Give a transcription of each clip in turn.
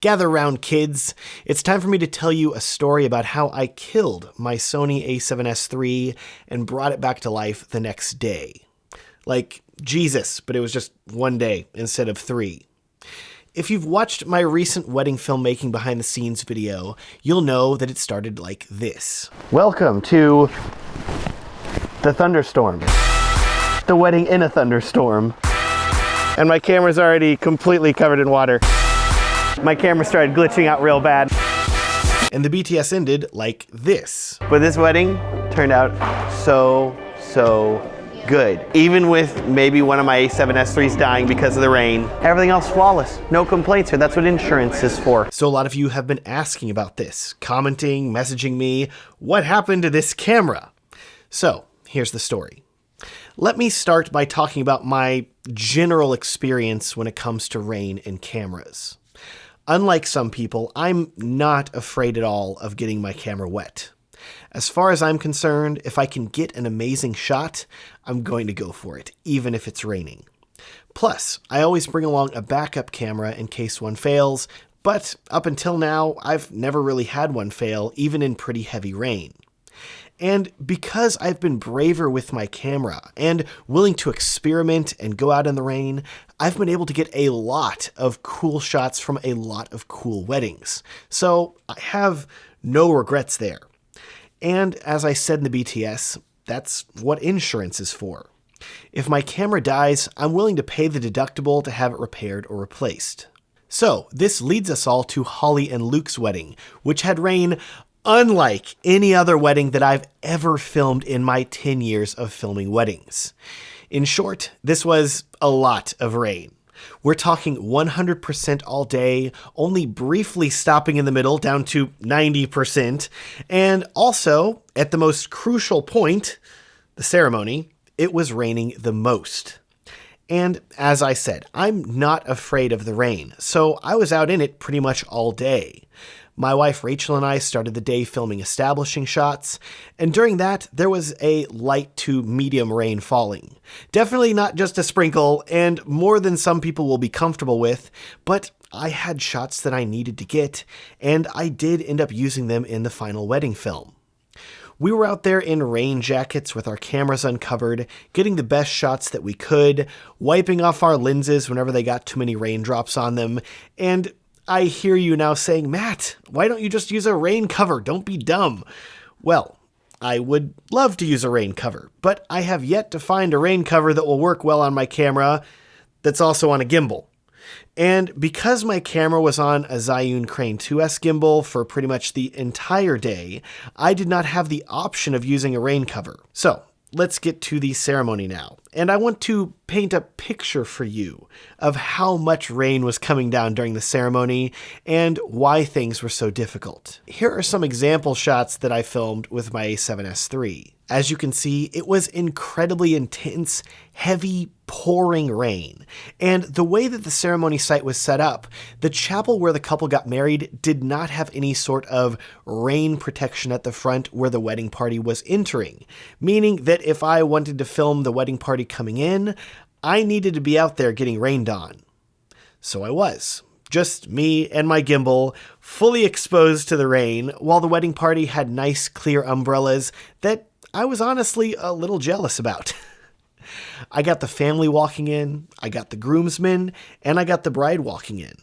Gather round, kids. It's time for me to tell you a story about how I killed my Sony a7S III and brought it back to life the next day. Like Jesus, but it was just one day instead of 3. If you've watched my recent wedding filmmaking behind the scenes video, you'll know that it started like this. Welcome to the thunderstorm. The wedding in a thunderstorm. And my camera's already completely covered in water. My camera started glitching out real bad. And the BTS ended like this. But this wedding turned out so good. Even with maybe one of my a7S IIIs dying because of the rain, everything else flawless. No complaints here. That's what insurance is for. So a lot of you have been asking about this, commenting, messaging me, what happened to this camera? So here's the story. Let me start by talking about my general experience when it comes to rain and cameras. Unlike some people, I'm not afraid at all of getting my camera wet. As far as I'm concerned, if I can get an amazing shot, I'm going to go for it, even if it's raining. Plus, I always bring along a backup camera in case one fails, but up until now, I've never really had one fail, even in pretty heavy rain. And because I've been braver with my camera and willing to experiment and go out in the rain, I've been able to get a lot of cool shots from a lot of cool weddings. So I have no regrets there. And as I said in the BTS, that's what insurance is for. If my camera dies, I'm willing to pay the deductible to have it repaired or replaced. So this leads us all to Holly and Luke's wedding, which had rain unlike any other wedding that I've ever filmed in my 10 years of filming weddings. In short, this was a lot of rain. We're talking 100% all day, only briefly stopping in the middle down to 90%, and also, at the most crucial point, the ceremony, it was raining the most. And as I said, I'm not afraid of the rain, so I was out in it pretty much all day. My wife Rachel and I started the day filming establishing shots, and during that, there was a light to medium rain falling. Definitely not just a sprinkle, and more than some people will be comfortable with, but I had shots that I needed to get, and I did end up using them in the final wedding film. We were out there in rain jackets with our cameras uncovered, getting the best shots that we could, wiping off our lenses whenever they got too many raindrops on them, and I hear you now saying, Matt, why don't you just use a rain cover? Don't be dumb. Well, I would love to use a rain cover, but I have yet to find a rain cover that will work well on my camera that's also on a gimbal. And because my camera was on a Zhiyun Crane 2S gimbal for pretty much the entire day, I did not have the option of using a rain cover. So let's get to the ceremony now. And I want to paint a picture for you of how much rain was coming down during the ceremony and why things were so difficult. Here are some example shots that I filmed with my a7S III. As you can see, it was incredibly intense, heavy, pouring rain. And the way that the ceremony site was set up, the chapel where the couple got married did not have any sort of rain protection at the front where the wedding party was entering, meaning that if I wanted to film the wedding party coming in, I needed to be out there getting rained on. So I was. Just me and my gimbal, fully exposed to the rain, while the wedding party had nice clear umbrellas that I was honestly a little jealous about. I got the family walking in, I got the groomsmen, and I got the bride walking in,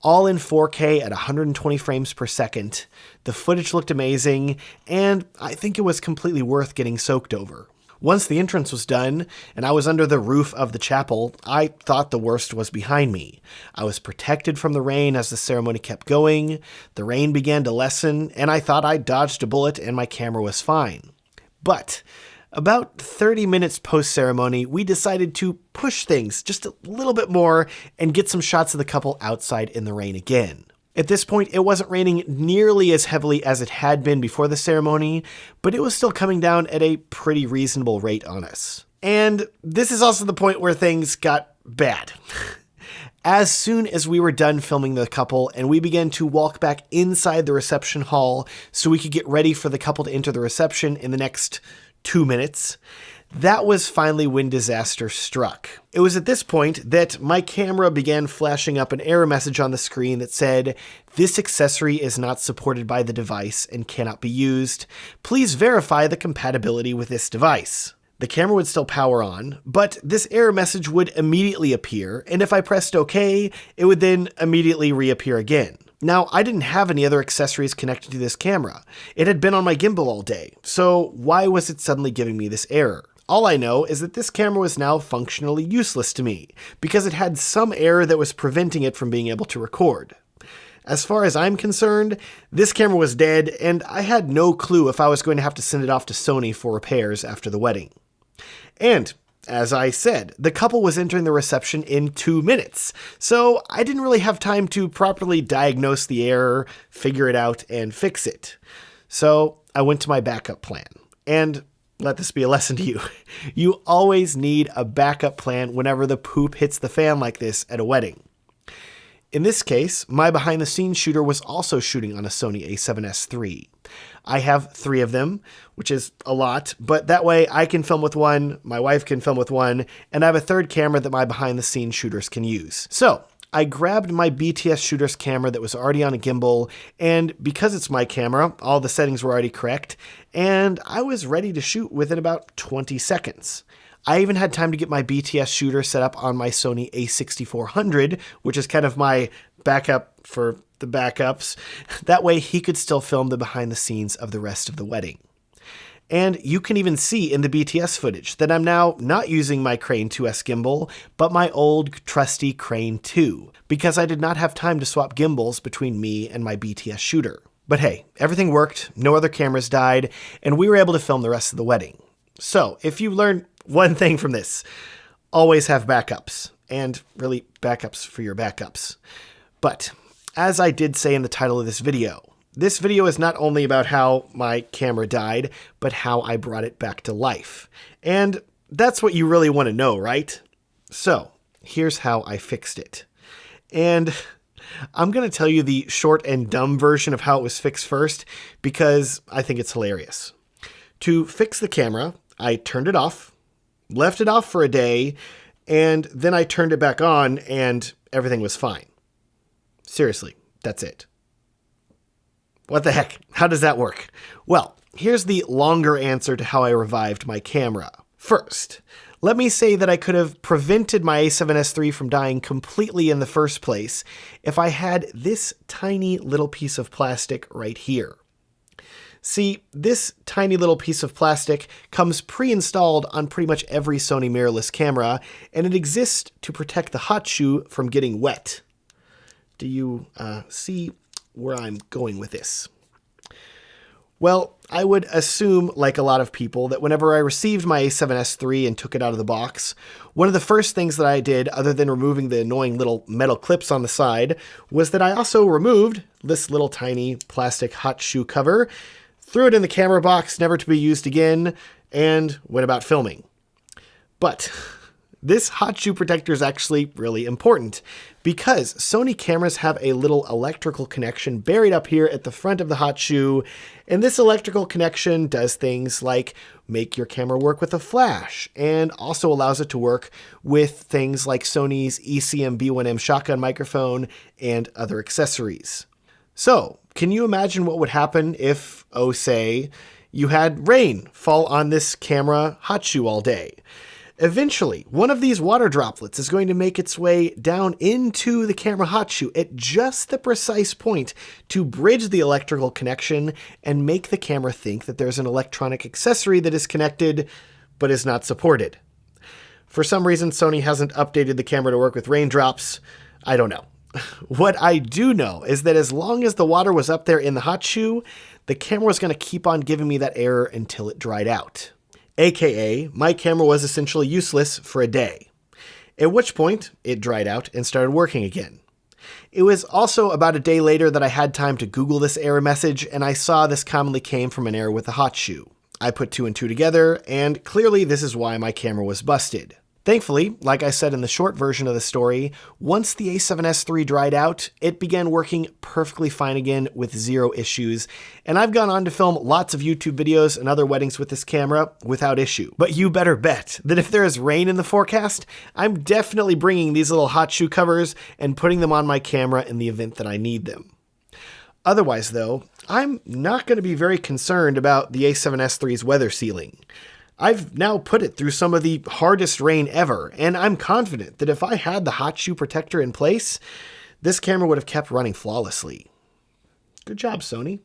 all in 4K at 120 frames per second. The footage looked amazing, and I think it was completely worth getting soaked over. Once the entrance was done, and I was under the roof of the chapel, I thought the worst was behind me. I was protected from the rain as the ceremony kept going, the rain began to lessen, and I thought I dodged a bullet and my camera was fine. But about 30 minutes post-ceremony, we decided to push things just a little bit more and get some shots of the couple outside in the rain again. At this point, it wasn't raining nearly as heavily as it had been before the ceremony, but it was still coming down at a pretty reasonable rate on us. And this is also the point where things got bad. As soon as we were done filming the couple and we began to walk back inside the reception hall so we could get ready for the couple to enter the reception in the next 2 minutes, That was finally when disaster struck. It was at this point that my camera began flashing up an error message on the screen that said, "This accessory is not supported by the device and cannot be used. Please verify the compatibility with this device." The camera would still power on, but this error message would immediately appear, and if I pressed OK, it would then immediately reappear again. Now, I didn't have any other accessories connected to this camera. It had been on my gimbal all day, so why was it suddenly giving me this error? All I know is that this camera was now functionally useless to me, because it had some error that was preventing it from being able to record. As far as I'm concerned, this camera was dead, and I had no clue if I was going to have to send it off to Sony for repairs after the wedding. And, as I said, the couple was entering the reception in 2 minutes, so I didn't really have time to properly diagnose the error, figure it out, and fix it. So I went to my backup plan, and let this be a lesson to you. You always need a backup plan whenever the poop hits the fan like this at a wedding. In this case, my behind-the-scenes shooter was also shooting on a Sony a7S III. I have 3 of them, which is a lot, but that way I can film with one, my wife can film with one, and I have a third camera that my behind-the-scenes shooters can use. So I grabbed my BTS shooter's camera that was already on a gimbal, and because it's my camera, all the settings were already correct, and I was ready to shoot within about 20 seconds. I even had time to get my BTS shooter set up on my Sony a6400, which is kind of my backup for the backups. That way he could still film the behind the scenes of the rest of the wedding. And you can even see in the BTS footage that I'm now not using my Crane 2S gimbal, but my old trusty Crane 2, because I did not have time to swap gimbals between me and my BTS shooter. But hey, everything worked, no other cameras died, and we were able to film the rest of the wedding. So if you learned one thing from this, always have backups, and really backups for your backups. But as I did say in the title of this video is not only about how my camera died, but how I brought it back to life. And that's what you really want to know, right? So here's how I fixed it. And I'm going to tell you the short and dumb version of how it was fixed first, because I think it's hilarious. To fix the camera, I turned it off, left it off for a day, and then I turned it back on and everything was fine. Seriously, that's it. What the heck? How does that work? Well, here's the longer answer to how I revived my camera. First, let me say that I could have prevented my a7S III from dying completely in the first place if I had this tiny little piece of plastic right here. See, this tiny little piece of plastic comes pre-installed on pretty much every Sony mirrorless camera, and it exists to protect the hot shoe from getting wet. Do you see where I'm going with this? Well, I would assume, like a lot of people, that whenever I received my a7S III and took it out of the box, one of the first things that I did, other than removing the annoying little metal clips on the side, was that I also removed this little tiny plastic hot shoe cover, threw it in the camera box, never to be used again, and went about filming. But this hot shoe protector is actually really important, because Sony cameras have a little electrical connection buried up here at the front of the hot shoe, and this electrical connection does things like make your camera work with a flash, and also allows it to work with things like Sony's ECM B1M shotgun microphone and other accessories. So, can you imagine what would happen if, say, you had rain fall on this camera hot shoe all day? Eventually, one of these water droplets is going to make its way down into the camera hot shoe at just the precise point to bridge the electrical connection and make the camera think that there's an electronic accessory that is connected but is not supported. For some reason, Sony hasn't updated the camera to work with raindrops. I don't know. What I do know is that as long as the water was up there in the hot shoe, the camera was going to keep on giving me that error until it dried out. AKA, my camera was essentially useless for a day, at which point it dried out and started working again. It was also about a day later that I had time to Google this error message, and I saw this commonly came from an error with the hot shoe. I put 2 and 2 together, and clearly this is why my camera was busted. Thankfully, like I said in the short version of the story, once the a7S III dried out, it began working perfectly fine again with zero issues, and I've gone on to film lots of YouTube videos and other weddings with this camera without issue. But you better bet that if there is rain in the forecast, I'm definitely bringing these little hot shoe covers and putting them on my camera in the event that I need them. Otherwise though, I'm not going to be very concerned about the a7S III's weather sealing. I've now put it through some of the hardest rain ever, and I'm confident that if I had the hot shoe protector in place, this camera would have kept running flawlessly. Good job, Sony.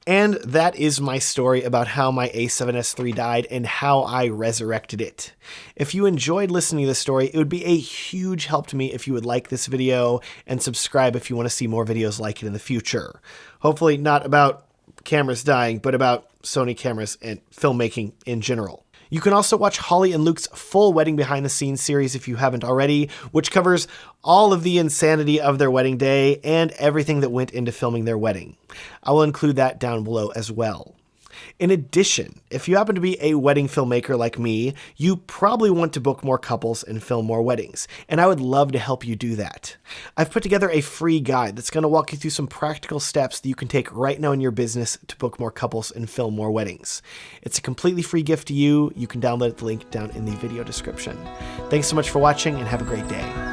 And that is my story about how my a7S III died and how I resurrected it. If you enjoyed listening to this story, it would be a huge help to me if you would like this video and subscribe if you want to see more videos like it in the future. Hopefully not about cameras dying, but about Sony cameras and filmmaking in general. You can also watch Holly and Luke's full wedding behind the scenes series if you haven't already, which covers all of the insanity of their wedding day and everything that went into filming their wedding. I will include that down below as well. In addition, if you happen to be a wedding filmmaker like me, you probably want to book more couples and film more weddings, and I would love to help you do that. I've put together a free guide that's going to walk you through some practical steps that you can take right now in your business to book more couples and film more weddings. It's a completely free gift to you. You can download the link down in the video description. Thanks so much for watching and have a great day.